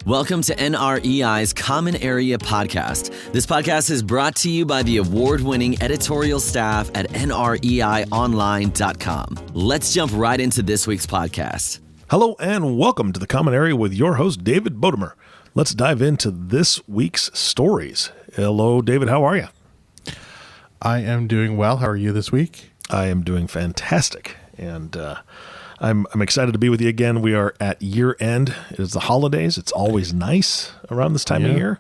Welcome to NREI's Common Area Podcast. This podcast is brought to you by the award-winning editorial staff at NREIonline.com. Let's jump right into this week's podcast. Hello and welcome to the Common Area with your host, David Bodamer. Let's dive into this week's stories. Hello, David. How are you? I am doing well. How are you this week? I am doing fantastic, and I'm excited to be with you again. We are at year end. It is the holidays. It's always nice around this time of year,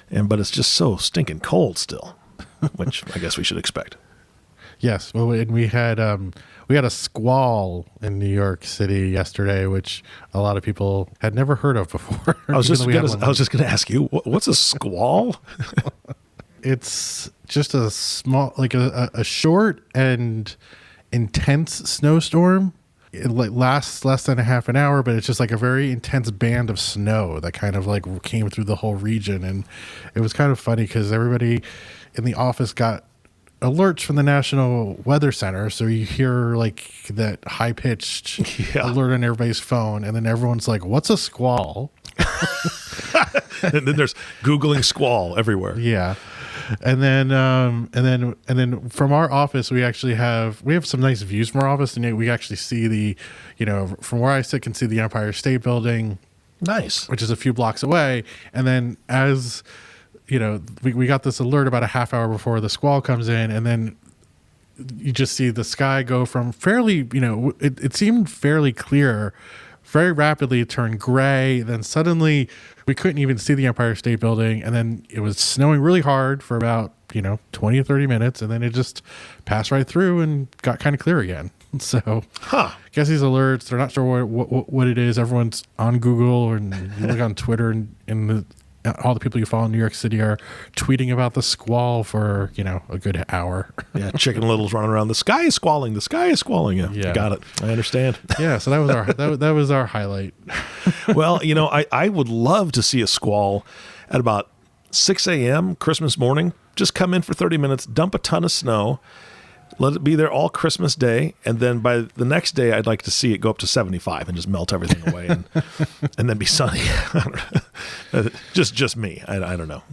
but it's just so stinking cold still, which I guess we should expect. Yes. Well, and we had a squall in New York City yesterday, which a lot of people had never heard of before. I was just going to ask you, what's a squall? It's just a small, like a short and intense snowstorm. It lasts less than a half an hour, but it's just like a very intense band of snow that kind of like came through the whole region. And it was kind of funny because everybody in the office got alerts from the National Weather Center. So you hear like that high pitched alert on everybody's phone. And then everyone's like, what's a squall? And then there's Googling squall everywhere. Yeah. And then from our office, we have some nice views from our office, and we actually see from where I sit, can see the Empire State Building. Nice. Which is a few blocks away. And then as, we got this alert about a half hour before the squall comes in, and then you just see the sky go from fairly, it seemed fairly clear, very rapidly turned gray. Then suddenly we couldn't even see the Empire State Building. And then it was snowing really hard for about, 20 or 30 minutes. And then it just passed right through and got kind of clear again. So I guess these alerts, they're not sure what it is. Everyone's on Google, and you look on Twitter, and all the people you follow in New York City are tweeting about the squall for, a good hour. Yeah, Chicken Little's running around. The sky is squalling. The sky is squalling. Yeah. Got it. I understand. Yeah, so that was our highlight. Well, I would love to see a squall at about 6 a.m. Christmas morning. Just come in for 30 minutes, dump a ton of snow, let it be there all Christmas Day, and then by the next day, I'd like to see it go up to 75 and just melt everything away, and then be sunny. just me. I don't know.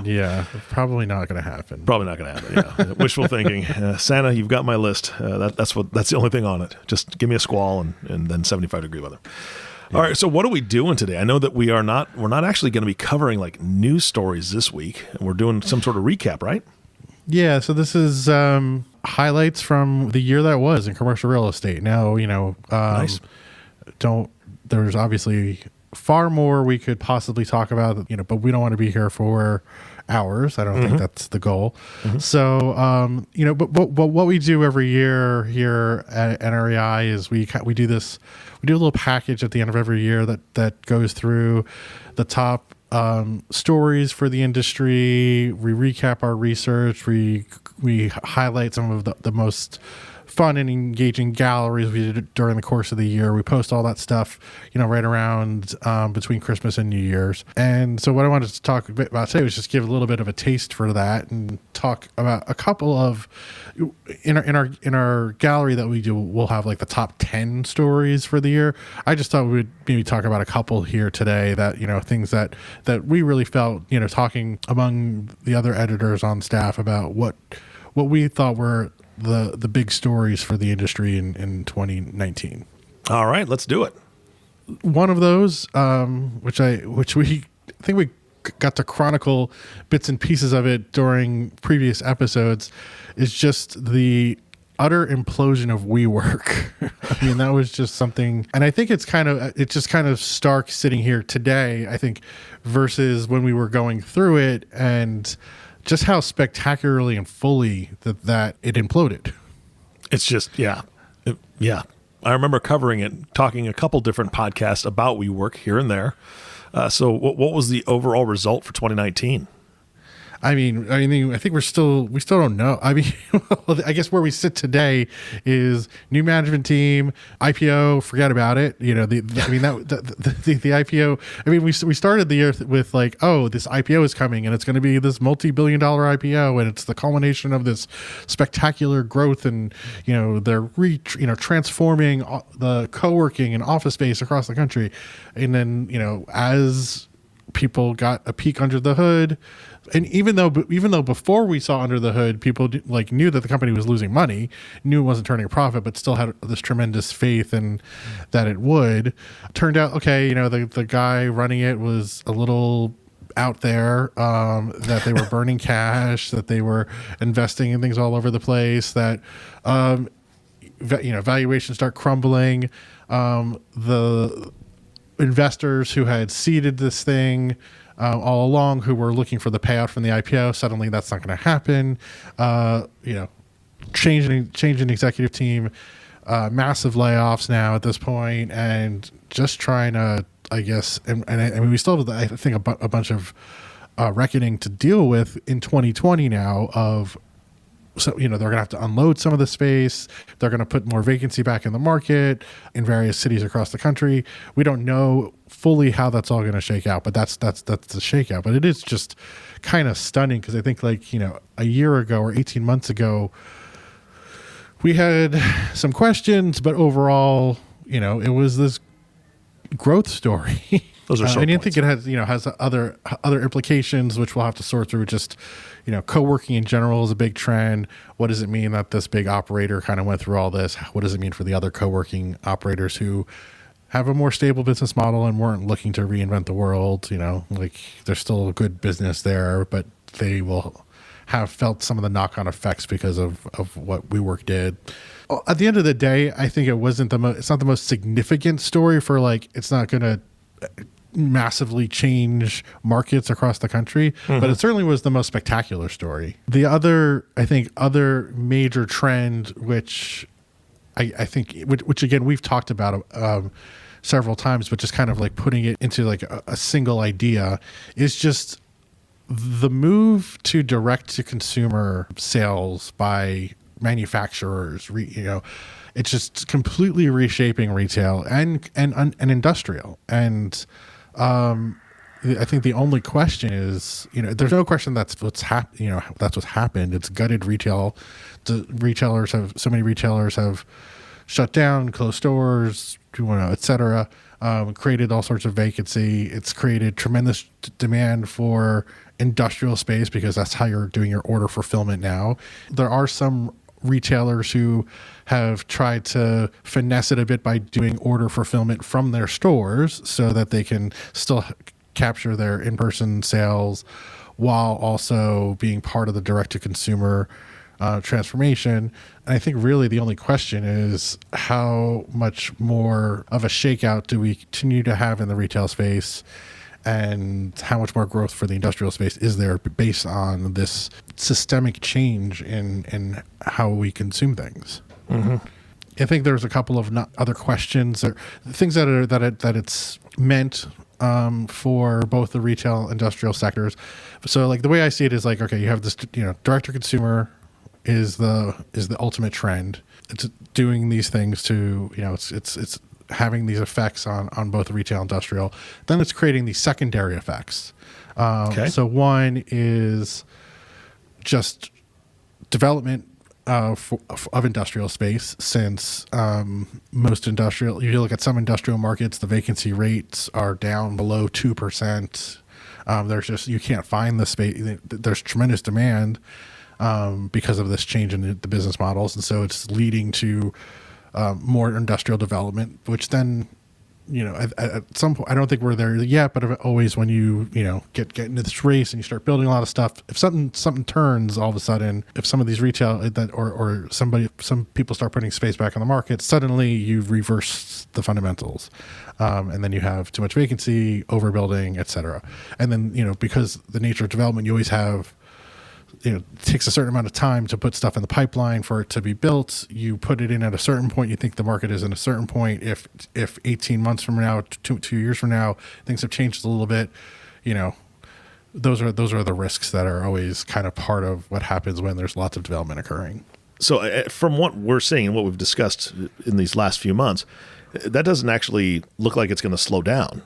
Yeah, probably not going to happen. Probably not going to happen. Yeah, wishful thinking. Santa, you've got my list. That's the only thing on it. Just give me a squall and then 75-degree weather. All right, so what are we doing today? I know that we're not actually going to be covering like news stories this week. We're doing some sort of recap, right? Yeah, so this is highlights from the year that was in commercial real estate. Now, nice. There's obviously far more we could possibly talk about, but we don't want to be here for hours. I don't think that's the goal. Mm-hmm. So, but what we do every year here at NREI is we do a little package at the end of every year that goes through the top stories for the industry. We recap our research. We highlight some of the most fun and engaging galleries we did during the course of the year. We post all that stuff, right around between Christmas and New Year's. And so what I wanted to talk a bit about today was just give a little bit of a taste for that and talk about a couple of in our gallery that we do. We'll have like the top 10 stories for the year. I just thought we'd maybe talk about a couple here today that things that we really felt talking among the other editors on staff about what we thought were the big stories for the industry in 2019. All right, let's do it. One of those, which we think we got to chronicle bits and pieces of it during previous episodes, is just the utter implosion of WeWork. I mean, that was just something, and I think it's just kind of stark sitting here today, I think, versus when we were going through it, and just how spectacularly and fully that it imploded. It's just, yeah. I remember covering it, talking a couple different podcasts about WeWork here and there. So what was the overall result for 2019? I think we still don't know. I mean, I guess where we sit today is new management team, IPO. Forget about it. The IPO. I mean, we started the year with like, oh, this IPO is coming, and it's going to be this multi-billion-dollar IPO, and it's the culmination of this spectacular growth, and they're transforming the co-working and office space across the country, and then as people got a peek under the hood. And even though before we saw under the hood, people knew that the company was losing money, knew it wasn't turning a profit, but still had this tremendous faith in that it would. Turned out, okay, the guy running it was a little out there, that they were burning cash, that they were investing in things all over the place, that valuations start crumbling. The investors who had seeded this thing all along, who were looking for the payout from the IPO, suddenly that's not going to happen. Change in executive team, massive layoffs now at this point, and just trying to, I guess, and I mean, we still have, I think, a bunch of reckoning to deal with in 2020 now of. So, they're going to have to unload some of the space. They're going to put more vacancy back in the market in various cities across the country. We don't know fully how that's all going to shake out, but that's the shakeout. But it is just kind of stunning because I think a year ago or 18 months ago, we had some questions, but overall, it was this growth story. Those are I didn't think it has other implications, which we'll have to sort through. Just co-working in general is a big trend. What does it mean that this big operator kind of went through all this? What does it mean for the other co-working operators who have a more stable business model and weren't looking to reinvent the world? There's still a good business there, but they will have felt some of the knock-on effects because of what WeWork did. At the end of the day, I think it's not the most significant story for it's not going to massively change markets across the country, but it certainly was the most spectacular story. The other major trend, which I think, which again, we've talked about several times, but just kind of putting it into a single idea, is just the move to direct to consumer sales by manufacturers. It's just completely reshaping retail and industrial. And I think the only question is, there's no question that's what's happened. It's gutted retail. So many retailers have shut down, closed stores, et cetera, created all sorts of vacancy. It's created tremendous demand for industrial space because that's how you're doing your order fulfillment now. There are some retailers who have tried to finesse it a bit by doing order fulfillment from their stores so that they can still capture their in-person sales while also being part of the direct-to-consumer transformation. And I think really the only question is how much more of a shakeout do we continue to have in the retail space, and how much more growth for the industrial space is there based on this systemic change in how we consume things. Mm-hmm. I think there's a couple of other questions or things that it's meant for both the retail industrial sectors. So the way I see it is okay, you have this, direct to consumer is the ultimate trend. It's doing these things to, it's having these effects on both retail and industrial. Then it's creating these secondary effects. Okay. So one is just development of industrial space, since most industrial, you look at some industrial markets, the vacancy rates are down below 2%. You can't find the space. There's tremendous demand because of this change in the business models. And so it's leading to more industrial development, which then, at some point, I don't think we're there yet, but always when you get into this race and you start building a lot of stuff, if something turns all of a sudden, if some of these retail or some people start putting space back on the market, suddenly you reverse the fundamentals, and then you have too much vacancy, overbuilding, et cetera. And then because the nature of development, you always have, it takes a certain amount of time to put stuff in the pipeline for it to be built. You put it in at a certain point. You think the market is in a certain point. If 18 months from now, 2 years from now, things have changed a little bit, those are the risks that are always kind of part of what happens when there's lots of development occurring. So from what we're seeing and what we've discussed in these last few months, that doesn't actually look like it's going to slow down,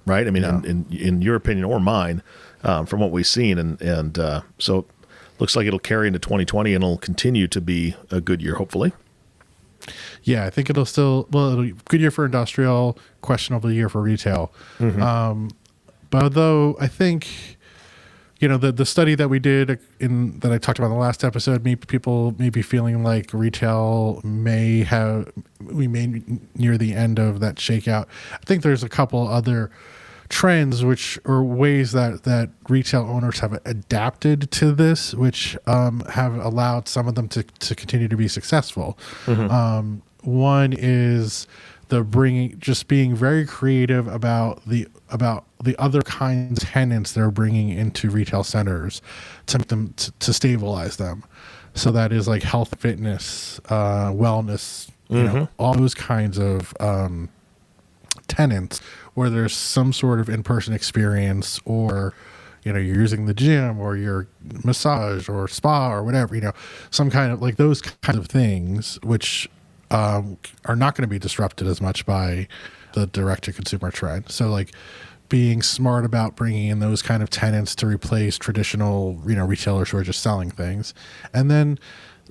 right? I mean, in your opinion or mine, from what we've seen. And so looks like it'll carry into 2020 and it'll continue to be a good year, hopefully. Yeah, I think it'll be a good year for industrial, questionable year for retail. Mm-hmm. But although I think, the study that we did that I talked about in the last episode, people may be feeling like retail we may near the end of that shakeout. I think there's a couple other trends or ways that retail owners have adapted to this, which have allowed some of them to continue to be successful. Mm-hmm. One is being very creative about the other kinds of tenants they're bringing into retail centers to stabilize them. So that is like health, fitness, wellness, mm-hmm. All those kinds of tenants where there's some sort of in-person experience, or you're using the gym or your massage or spa or whatever, some kind of like those kinds of things, which are not going to be disrupted as much by the direct-to-consumer trend. So like being smart about bringing in those kind of tenants to replace traditional, retailers who are just selling things. And then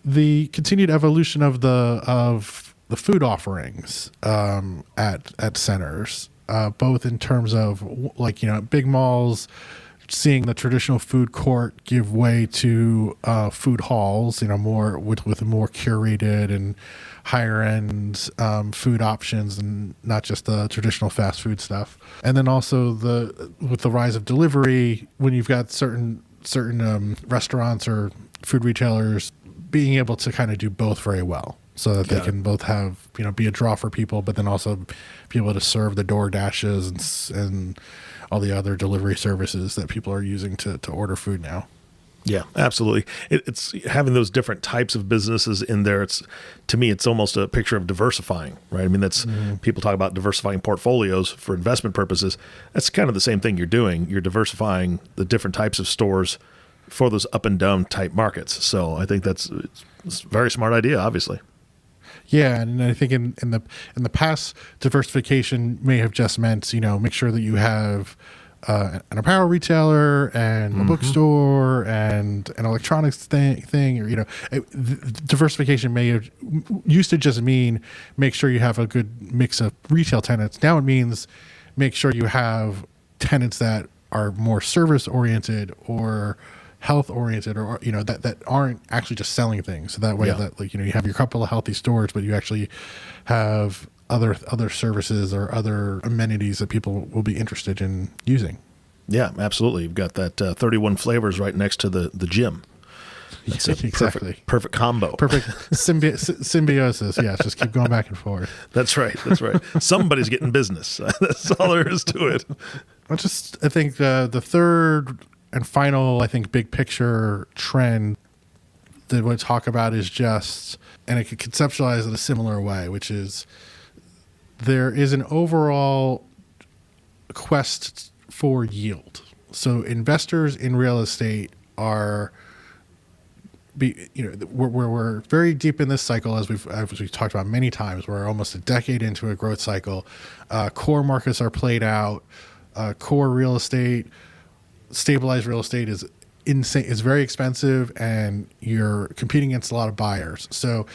the continued evolution of the food offerings at centers, both in terms of big malls, seeing the traditional food court give way to food halls, more with more curated and higher end food options, and not just the traditional fast food stuff. And then also with the rise of delivery, when you've got certain restaurants or food retailers being able to kind of do both very well, so that they can both have be a draw for people, but then also be able to serve the DoorDashes and all the other delivery services that people are using to order food now. Yeah, absolutely. It's having those different types of businesses in there. To me, it's almost a picture of diversifying, right? I mean, that's people talk about diversifying portfolios for investment purposes. That's kind of the same thing you're doing. You're diversifying the different types of stores for those up and down type markets. So I think it's a very smart idea, obviously. Yeah, and I think in the past, diversification may have just meant make sure that you have an apparel retailer and a bookstore and an electronics thing, or diversification may have used to just mean make sure you have a good mix of retail tenants. Now it means make sure you have tenants that are more service oriented or health oriented, or that aren't actually just selling things. So that way that you have your couple of healthy stores, but you actually have other services or other amenities that people will be interested in using. Yeah, absolutely. You've got that 31 flavors right next to the gym. That's exactly. Perfect combo. Perfect symbiosis. Yeah, just keep going back and forth. That's right. Somebody's getting business. That's all there is to it. I think the third and final, big picture trend that we talk about is just, and I could conceptualize it a similar way, which is there is an overall quest for yield. So investors in real estate we're very deep in this cycle, as we've talked about many times. We're almost a decade into a growth cycle. Core markets are played out. Core real estate, stabilized real estate is insane. It's very expensive, and you're competing against a lot of buyers. So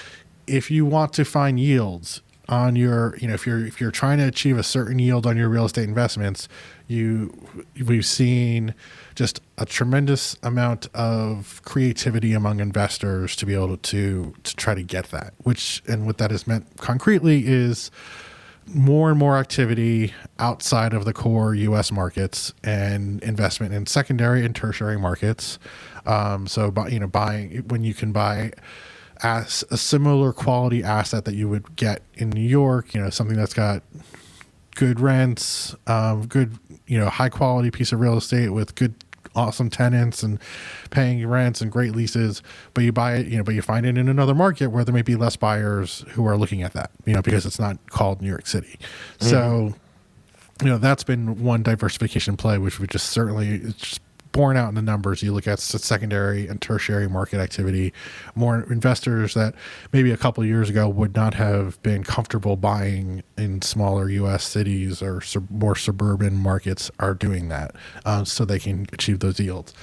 if you want to find yields on your, if you're trying to achieve a certain yield on your real estate investments, we've seen just a tremendous amount of creativity among investors to be able to try to get that, and what that has meant concretely is more and more activity outside of the core U.S. markets and investment in secondary and tertiary markets. Buying when you can buy as a similar quality asset that you would get in New York, something that's got good rents, good, high quality piece of real estate with good, awesome tenants and paying rents and great leases, but you buy it, but you find it in another market where there may be less buyers who are looking at that, because it's not called New York City. So, that's been one diversification play, which we just certainly, it's just borne out in the numbers. You look at secondary and tertiary market activity, more investors that maybe a couple of years ago would not have been comfortable buying in smaller U.S. cities or more suburban markets are doing that, so they can achieve those yields.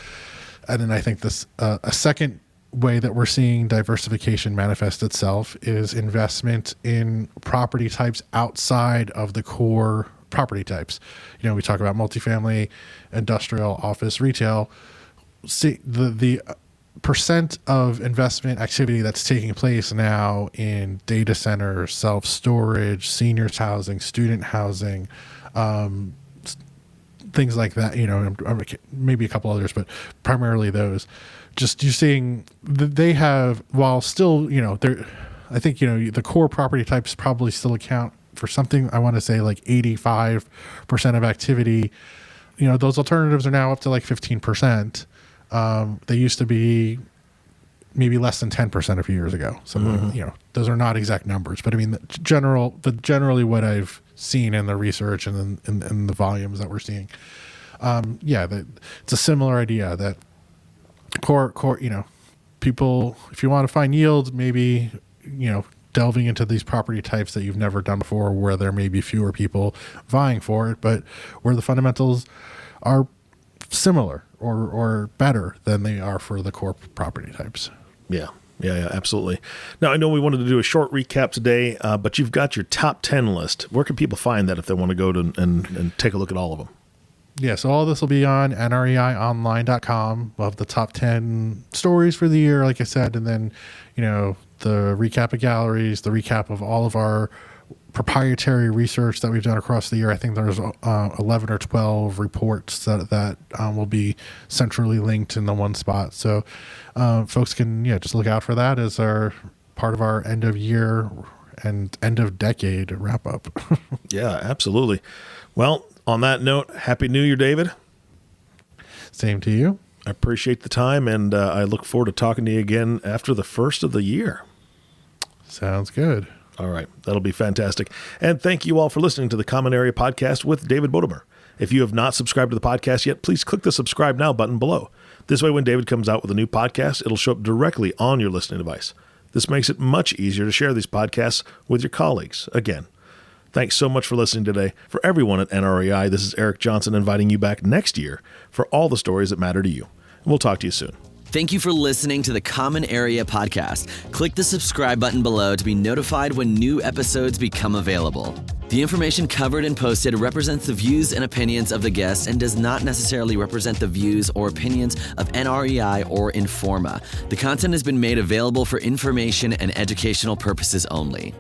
And then I think this a second way that we're seeing diversification manifest itself is investment in property types outside of the core property types. We talk about multifamily, industrial, office, retail. See the percent of investment activity that's taking place now in data centers, self-storage, seniors housing, student housing, things like that, maybe a couple others, but primarily those. Just you're seeing they have, while still, I think, the core property types probably still account for something, I want to say like 85% of activity. Those alternatives are now up to like 15%. They used to be maybe less than 10% a few years ago. So, those are not exact numbers, but I mean, generally what I've seen in the research and in the volumes that we're seeing. It's a similar idea that core, people, if you want to find yield, maybe, delving into these property types that you've never done before, where there may be fewer people vying for it, but where the fundamentals are similar or better than they are for the core property types. Yeah, absolutely. Now, I know we wanted to do a short recap today, but you've got your top 10 list. Where can people find that if they want to go to and take a look at all of them? Yeah, so all this will be on NREIonline.com. We'll have the top 10 stories for the year, like I said, and then, the recap of galleries, the recap of all of our proprietary research that we've done across the year. I think there's 11 or 12 reports that will be centrally linked in the one spot. So folks can just look out for that as our part of our end of year and end of decade wrap up. Yeah, absolutely. Well, on that note, Happy New Year, David. Same to you. I appreciate the time, and I look forward to talking to you again after the first of the year. Sounds good. All right. That'll be fantastic. And thank you all for listening to the Common Area Podcast with David Bodamer. If you have not subscribed to the podcast yet, please click the subscribe now button below. This way, when David comes out with a new podcast, it'll show up directly on your listening device. This makes it much easier to share these podcasts with your colleagues. Again, thanks so much for listening today. For everyone at NREI, this is Eric Johnson inviting you back next year for all the stories that matter to you. We'll talk to you soon. Thank you for listening to the Common Area Podcast. Click the subscribe button below to be notified when new episodes become available. The information covered and posted represents the views and opinions of the guests and does not necessarily represent the views or opinions of NREI or Informa. The content has been made available for information and educational purposes only.